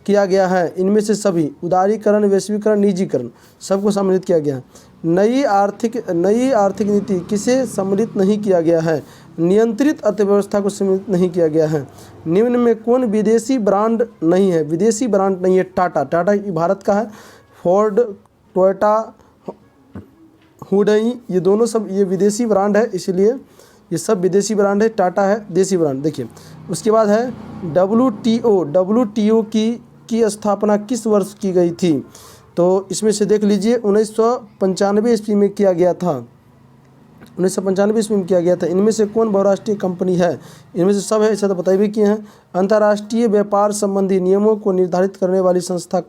किया गया है? इनमें से सभी, उदारीकरण, वैश्वीकरण, निजीकरण, सबको सम्मिलित किया गया है। नई आर्थिक नीति किसे सम्मिलित नहीं किया गया है? नियंत्रित अर्थव्यवस्था को सम्मिलित नहीं किया गया है। निम्न में कौन विदेशी ब्रांड नहीं है? विदेशी ब्रांड नहीं है टाटा भारत का है। फोर्ड, टोयोटा, हुंडई, ये दोनों सब ये विदेशी ब्रांड है, इसलिए ये सब विदेशी ब्रांड है। टाटा है देसी ब्रांड। देखिए, उसके बाद है WTO की स्थापना किस वर्ष की गई थी? तो इसमें से देख लीजिए 1995 ईस्वी में किया गया था। 1995 ईस्वी में किया गया था। इनमें से कौन बहुराष्ट्रीय कंपनी है? इनमें से सब है, ऐसा तो बताए भी किए हैं। अंतर्राष्ट्रीय व्यापार संबंधी नियमों को निर्धारित करने वाली संस्था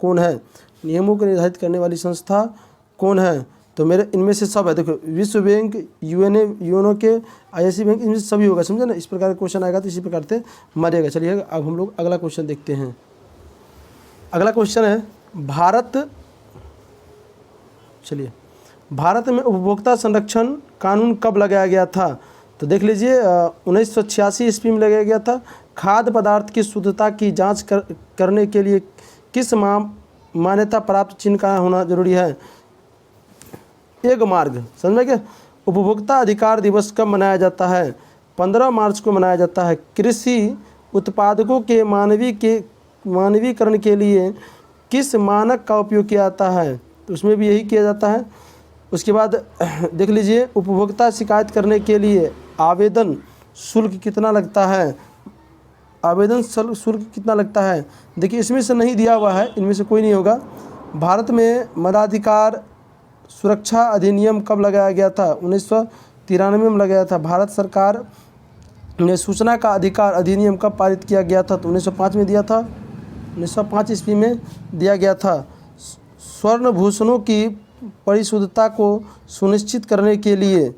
कौन है? तो मेरे इनमें से सब है। देखो, विश्व बैंक, यूएनओ के, IIC बैंक, इनमें से सभी होगा, समझे ना? इस प्रकार का क्वेश्चन आएगा तो इसी प्रकार से मरेगा। चलिए, अब हम लोग अगला क्वेश्चन देखते हैं। अगला क्वेश्चन है भारत में उपभोक्ता संरक्षण कानून कब लगाया गया था? तो देख लीजिए 1986 ईस्वी में लगाया गया था। खाद्य पदार्थ की शुद्धता की जांच करने के लिए किस मान्यता प्राप्त चिन्ह का होना जरूरी है? एक मार्ग, समझ में क्या? उपभोक्ता अधिकार दिवस कब मनाया जाता है? 15 मार्च को मनाया जाता है। कृषि उत्पादकों के मानवीकरण के लिए किस मानक का उपयोग किया जाता है? तो उसमें भी यही किया जाता है। उसके बाद देख लीजिए, उपभोक्ता शिकायत करने के लिए आवेदन शुल्क कितना लगता है? देखिए, इसमें से नहीं दिया हुआ है, इनमें से कोई नहीं होगा। भारत में मताधिकार सुरक्षा अधिनियम कब लगाया गया था? 1993 में लगाया था। भारत सरकार ने सूचना का अधिकार अधिनियम कब पारित किया गया था? तो 1905 में दिया था। 1905 ईस्वी में दिया गया था। स्वर्ण भूषणों की परिशुद्धता को सुनिश्चित करने के लिए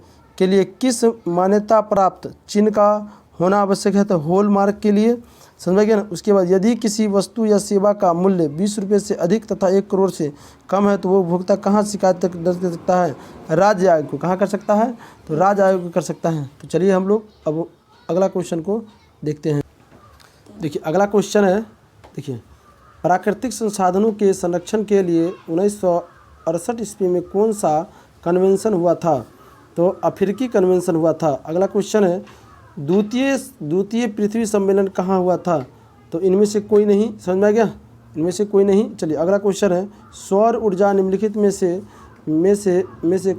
किस मान्यता प्राप्त चिन्ह का होना आवश्यक है? तो हॉलमार्क के लिए, समझ गया ना? उसके बाद यदि किसी वस्तु या सेवा का मूल्य 20 रुपये से अधिक तथा 1 करोड़ से कम है तो वो उपभोक्ता कहाँ शिकायत दर्ज कर सकता है? राज्य आयोग को। कहाँ कर सकता है? तो राज्य आयोग को कर सकता है। तो चलिए, हम लोग अब अगला क्वेश्चन को देखते हैं। देखिए, अगला क्वेश्चन है, देखिए, प्राकृतिक संसाधनों के संरक्षण के लिए 1968 ईस्वी में कौन सा कन्वेंशन हुआ था? तो अफ्रीकी कन्वेंशन हुआ था। अगला क्वेश्चन है द्वितीय पृथ्वी सम्मेलन कहाँ हुआ था? तो इनमें से कोई नहीं, समझ में आ गया? इनमें से कोई नहीं। चलिए, अगला क्वेश्चन है सौर ऊर्जा निम्नलिखित में से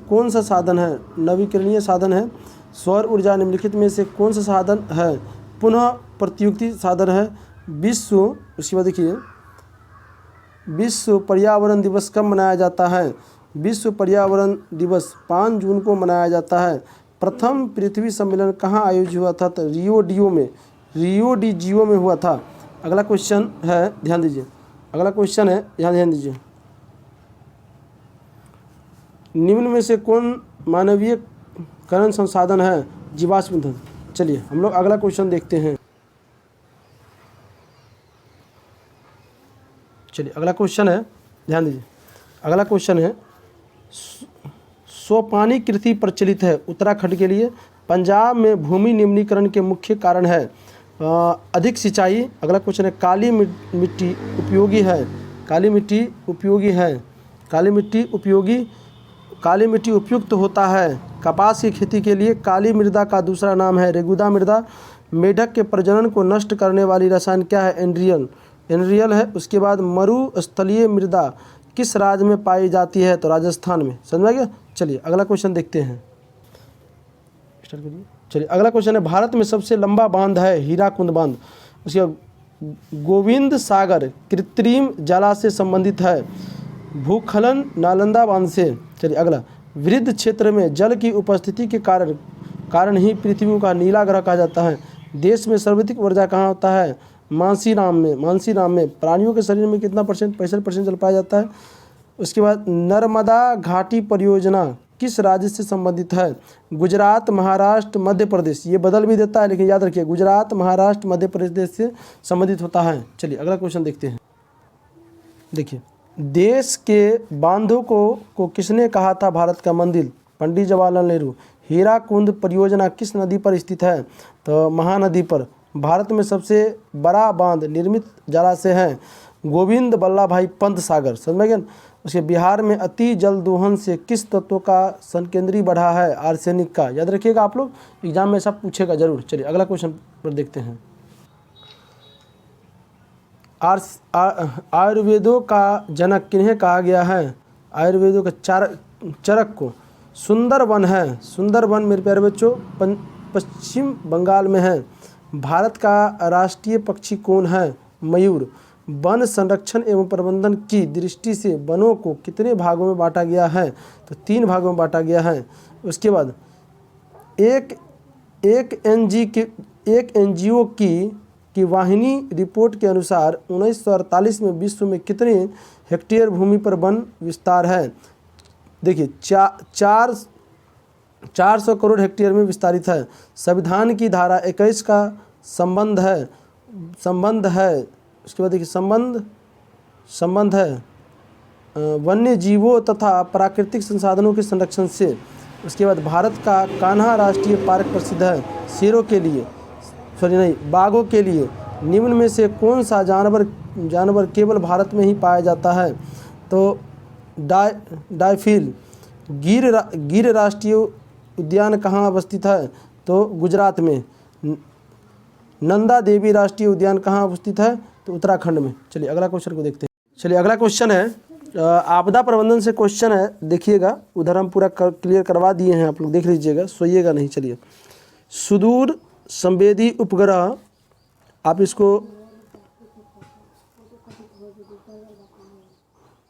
कौन सा साधन है? नवीकरणीय साधन है। सौर ऊर्जा निम्नलिखित में से कौन सा साधन है? पुनः प्रत्युक्ति साधन है। उसके बाद देखिए, विश्व पर्यावरण दिवस कब मनाया जाता है? विश्व पर्यावरण दिवस 5 जून को मनाया जाता है। प्रथम पृथ्वी सम्मेलन कहाँ आयोजित हुआ था? तो रियो डी जियो में हुआ था। अगला क्वेश्चन है, ध्यान दीजिए, निम्न में से कौन मानवीयकरण संसाधन है? जीवाश्म ईंधन। चलिए, हम लोग अगला क्वेश्चन देखते हैं। चलिए, अगला क्वेश्चन है ध्यान दीजिए, अगला क्वेश्चन है, सोपानी कृषि प्रचलित है उत्तराखंड के लिए। पंजाब में भूमि निम्नीकरण के मुख्य कारण है अधिक सिंचाई। अगला क्वेश्चन है, काली मिट्टी उपयोगी है। काली मिट्टी उपयोगी है। काली मिट्टी उपयुक्त होता है कपास की खेती के लिए। काली मृदा का दूसरा नाम है रेगुदा मृदा। मेढक के प्रजनन को नष्ट करने वाली रसायन क्या है? एनरियल है। उसके बाद मरुस्थलीय मृदा किस राज्य में पाई जाती है? तो राजस्थान में। समझ में आ गया? चलिए अगला क्वेश्चन देखते हैं, स्टार्ट करिए। चलिए अगला क्वेश्चन है, भारत में सबसे लंबा बांध है हीराकुंड बांध। उसके बाद गोविंद सागर कृत्रिम जलाशय से संबंधित है भूस्खलन नालंदा बांध से। चलिए अगला, वृद्ध क्षेत्र में जल की उपस्थिति के कारण ही पृथ्वी का नीला ग्रह कहा जाता है। देश में सर्वाधिक ऊर्जा कहाँ होता है? मानसीराम में। प्राणियों के शरीर में कितना परसेंट? 65% जल पाया जाता है। उसके बाद नर्मदा घाटी परियोजना किस राज्य से संबंधित है? गुजरात, महाराष्ट्र, मध्य प्रदेश। ये बदल भी देता है लेकिन याद रखिए गुजरात, महाराष्ट्र, मध्य प्रदेश से संबंधित होता है। चलिए अगला क्वेश्चन देखते हैं। देखिए, देश के बांधों को किसने कहा था भारत का मंदिर? पंडित जवाहरलाल नेहरू। हीराकुंड परियोजना किस नदी पर स्थित है? तो महानदी पर। भारत में सबसे बड़ा बांध निर्मित जलाशय है गोविंद बल्लभ भाई पंत सागर। समझ में गया? उसके बिहार में अति जल दोहन से किस तत्व का संकेंद्री बढ़ा है? आर्सेनिक का। याद रखिएगा, आप लोग एग्जाम में सब पूछेगा जरूर। चलिए अगला क्वेश्चन पर देखते हैं। आयुर्वेदों का जनक किन्हें कहा गया है? आयुर्वेदों का चरक को। सुंदरवन है। सुंदरवन मेरे प्यारे बच्चों पश्चिम बंगाल में है। भारत का राष्ट्रीय पक्षी कौन है? मयूर। वन संरक्षण एवं प्रबंधन की दृष्टि से वनों को कितने भागों में बांटा गया है? तो 3 भागों में बांटा गया है। उसके बाद एक एनजीओ की वाहिनी रिपोर्ट के अनुसार 1948 में विश्व में कितने हेक्टेयर भूमि पर वन विस्तार है? देखिए 400 करोड़ हेक्टेयर में विस्तारित है। संविधान की धारा 21 का संबंध है। उसके बाद देखिए संबंध है वन्य जीवों तथा प्राकृतिक संसाधनों के संरक्षण से। उसके बाद भारत का कान्हा राष्ट्रीय पार्क प्रसिद्ध है शेरों के लिए, बाघों के लिए। निम्न में से कौन सा जानवर केवल भारत में ही पाया जाता है? तो डायफिल। गिर राष्ट्रीय उद्यान कहाँ अवस्थित है? तो गुजरात में। नंदा देवी राष्ट्रीय उद्यान कहाँ अवस्थित है? तो उत्तराखंड में। चलिए अगला क्वेश्चन को देखते हैं। चलिए अगला क्वेश्चन है, आपदा प्रबंधन से क्वेश्चन है, देखिएगा। उधर हम पूरा क्लियर करवा दिए हैं, आप लोग देख लीजिएगा, सोइएगा नहीं। चलिए, सुदूर संवेदी उपग्रह, आप इसको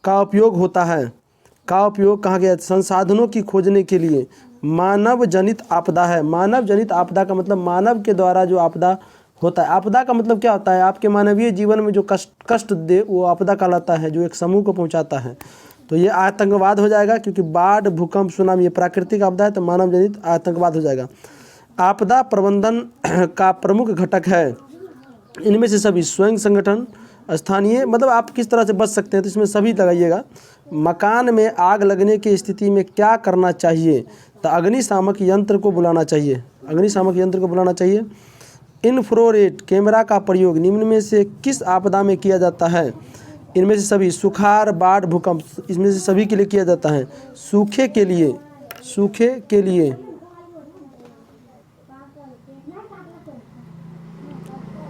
का उपयोग होता है। का उपयोग कहाँ गया? संसाधनों की खोजने के लिए। मानव जनित आपदा है। मानव जनित आपदा का मतलब मानव के द्वारा जो आपदा होता है। आपदा का मतलब क्या होता है? आपके मानवीय जीवन में जो कष्ट दे वो आपदा कहलाता है, जो एक समूह को पहुंचाता है। तो ये आतंकवाद हो जाएगा, क्योंकि बाढ़, भूकंप, सुनामी ये प्राकृतिक आपदा है, तो मानव जनित आतंकवाद हो जाएगा। आपदा प्रबंधन का प्रमुख घटक है इनमें से सभी स्वयं संगठन, स्थानीय, मतलब आप किस तरह से बच सकते हैं तो इसमें सभी लगाइएगा। मकान में आग लगने की स्थिति में क्या करना चाहिए? तो अग्निशामक यंत्र को बुलाना चाहिए। इंफ्रारेड कैमरा का प्रयोग निम्न में से किस आपदा में किया जाता है? इनमें से सभी, सुखाड़, बाढ़, भूकंप, इसमें से सभी के लिए किया जाता है। सूखे के लिए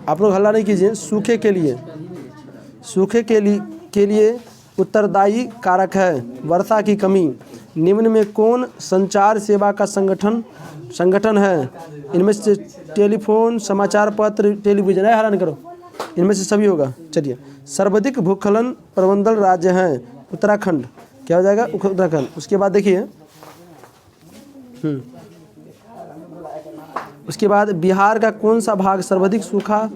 आप लोग हल्ला नहीं कीजिए। सूखे के लिए उत्तरदायी कारक है वर्षा की कमी। निम्न में कौन संचार सेवा का संगठन है? इनमें से टेलीफोन, समाचार पत्र, टेलीविजन। हल्ला नहीं करो, इनमें से सभी होगा। चलिए, सर्वाधिक भूस्खलन प्रबंधन राज्य हैं उत्तराखंड। क्या हो जाएगा? उत्तराखंड। उसके बाद देखिए, उसके बाद बिहार का कौन सा भाग सर्वाधिक सूखा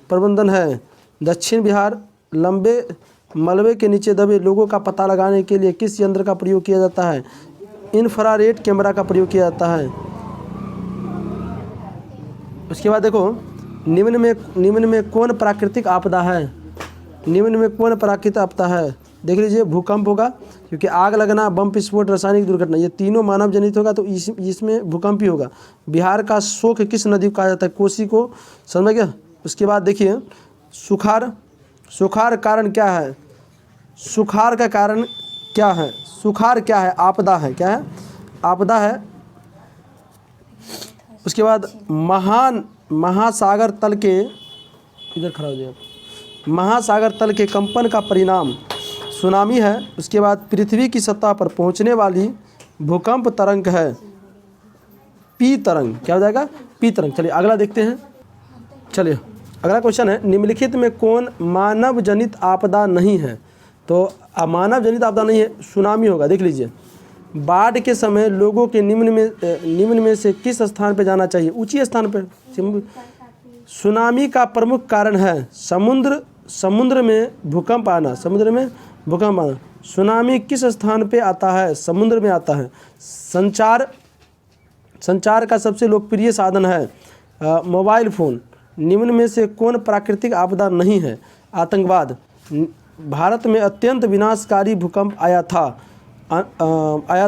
प्रबंधन है? दक्षिण बिहार। लंबे मलबे के नीचे दबे लोगों का पता लगाने के लिए किस यंत्र का प्रयोग किया जाता है? इंफ्रारेड कैमरा का प्रयोग किया जाता है। उसके बाद देखो, निम्न में कौन प्राकृतिक आपदा है? देख लीजिए, भूकंप होगा क्योंकि आग लगना, बम विस्फोट, रासायनिक दुर्घटना, ये तीनों मानव जनित होगा, तो इसमें भूकंप ही होगा। बिहार का शोक किस नदी को कहा जाता है? कोसी को, समझ गया। उसके बाद देखिए सुखाड़, सुखाड़ कारण क्या है? सुखाड़ का कारण क्या है? सुखाड़ क्या है? आपदा है। क्या है? आपदा है। उसके बाद महासागर तल के, इधर खड़ा हो जाइए, महासागर तल के कंपन का परिणाम सुनामी है। उसके बाद पृथ्वी की सतह पर पहुंचने वाली भूकंप तरंग है पी तरंग। क्या हो जाएगा? पी तरंग। चलिए अगला देखते हैं। चलिए अगला क्वेश्चन है, निम्नलिखित में कौन मानव जनित आपदा नहीं है? तो मानव जनित आपदा नहीं है, सुनामी होगा। देख लीजिए, बाढ़ के समय लोगों के निम्न में से किस स्थान पर जाना चाहिए? ऊंची स्थान पर। सुनामी का प्रमुख कारण है समुद्र में भूकंप आना। समुद्र में भूकंप आना। सुनामी किस स्थान पे आता है? समुद्र में आता है। संचार का सबसे लोकप्रिय साधन है मोबाइल फ़ोन। निम्न में से कौन प्राकृतिक आपदा नहीं है? आतंकवाद। भारत में अत्यंत विनाशकारी भूकंप आया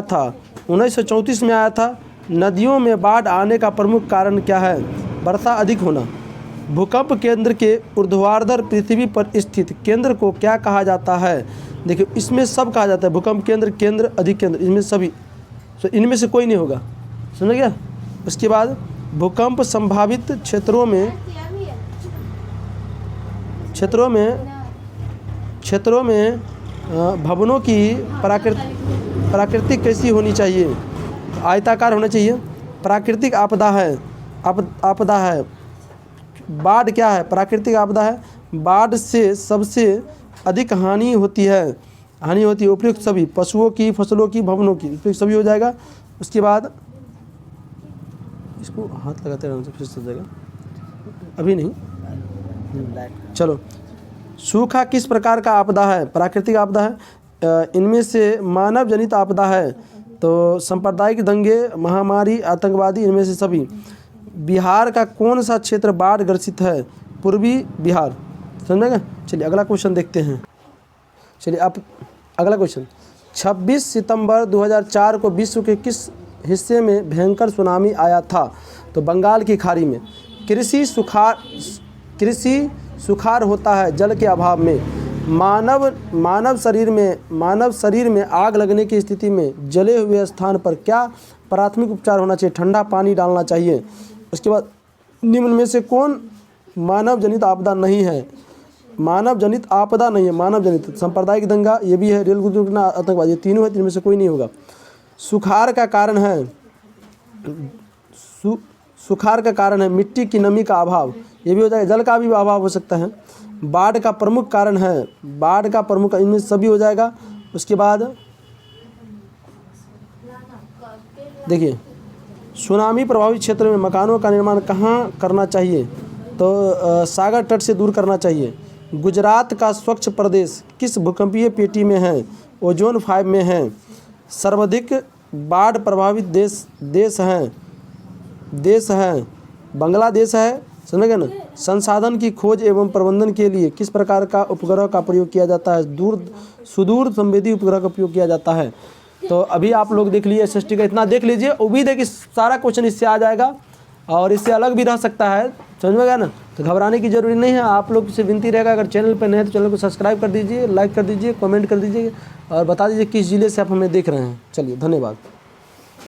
था 1934 में आया था। नदियों में बाढ़ आने का प्रमुख कारण क्या है? वर्षा अधिक होना। भूकंप केंद्र के ऊर्ध्वाधर पृथ्वी पर स्थित केंद्र को क्या कहा जाता है? देखिए इसमें सब कहा जाता है, भूकंप केंद्र, केंद्र, अधिक केंद्र, इसमें सभी, तो इनमें से कोई नहीं होगा। समझ गया। उसके बाद भूकंप संभावित क्षेत्रों में भवनों की प्राकृतिक कैसी होनी चाहिए? आयताकार होना चाहिए। प्राकृतिक आपदा है। बाढ़ क्या है? प्राकृतिक आपदा है। बाढ़ से सबसे अधिक हानि होती है। उपयुक्त सभी, पशुओं की, फसलों की, भवनों की, उपयुक्त सभी हो जाएगा। उसके बाद इसको हाथ लगाते रहना, फिर से जाएगा, अभी नहीं। चलो, सूखा किस प्रकार का आपदा है? प्राकृतिक आपदा है। इनमें से मानव जनित आपदा है तो सांप्रदायिक दंगे, महामारी, आतंकवादी, इनमें से सभी। बिहार का कौन सा क्षेत्र बाढ़ ग्रसित है? पूर्वी बिहार। समझेगा। चलिए अगला क्वेश्चन देखते हैं। चलिए आप अगला क्वेश्चन, 26 सितंबर 2004 को विश्व के किस हिस्से में भयंकर सुनामी आया था? तो बंगाल की खाड़ी में। कृषि सुखाड़ होता है जल के अभाव में। मानव शरीर में आग लगने की स्थिति में जले हुए स्थान पर क्या प्राथमिक उपचार होना चाहिए? ठंडा पानी डालना चाहिए। उसके बाद निम्न में से कौन मानव जनित आपदा नहीं है? मानव जनित आपदा नहीं है, मानव जनित। सांप्रदायिक दंगा, ये भी है। रेल दुर्घटना, आतंकवाद, ये तीनों है, इनमें से कोई नहीं होगा। सुखाड़ का कारण है मिट्टी की नमी का अभाव, ये भी हो जाएगा। जल का भी अभाव हो सकता है। बाढ़ का प्रमुख कारण है, इनमें सभी हो जाएगा। उसके बाद देखिए, सुनामी प्रभावित क्षेत्र में मकानों का निर्माण कहाँ करना चाहिए? तो सागर तट से दूर करना चाहिए। गुजरात का स्वच्छ प्रदेश किस भूकंपीय पेटी में है? ओजोन 5 में है। सर्वाधिक बाढ़ प्रभावित देश है बांग्लादेश है। समझ गए ना। संसाधन की खोज एवं प्रबंधन के लिए किस प्रकार का उपग्रह का प्रयोग किया जाता है? सुदूर संवेदी उपग्रह का उपयोग किया जाता है। तो अभी आप लोग देख लीजिए, SST का इतना देख लीजिए, वो भी देखिए सारा क्वेश्चन इससे आ जाएगा और इससे अलग भी रह सकता है। समझ में गया ना। तो घबराने की जरूरी नहीं है। आप लोग से विनती रहेगा, अगर चैनल पर नए हैं तो चैनल को सब्सक्राइब कर दीजिए, लाइक कर दीजिए, कमेंट कर दीजिए और बता दीजिए किस जिले से आप हमें देख रहे हैं। चलिए धन्यवाद।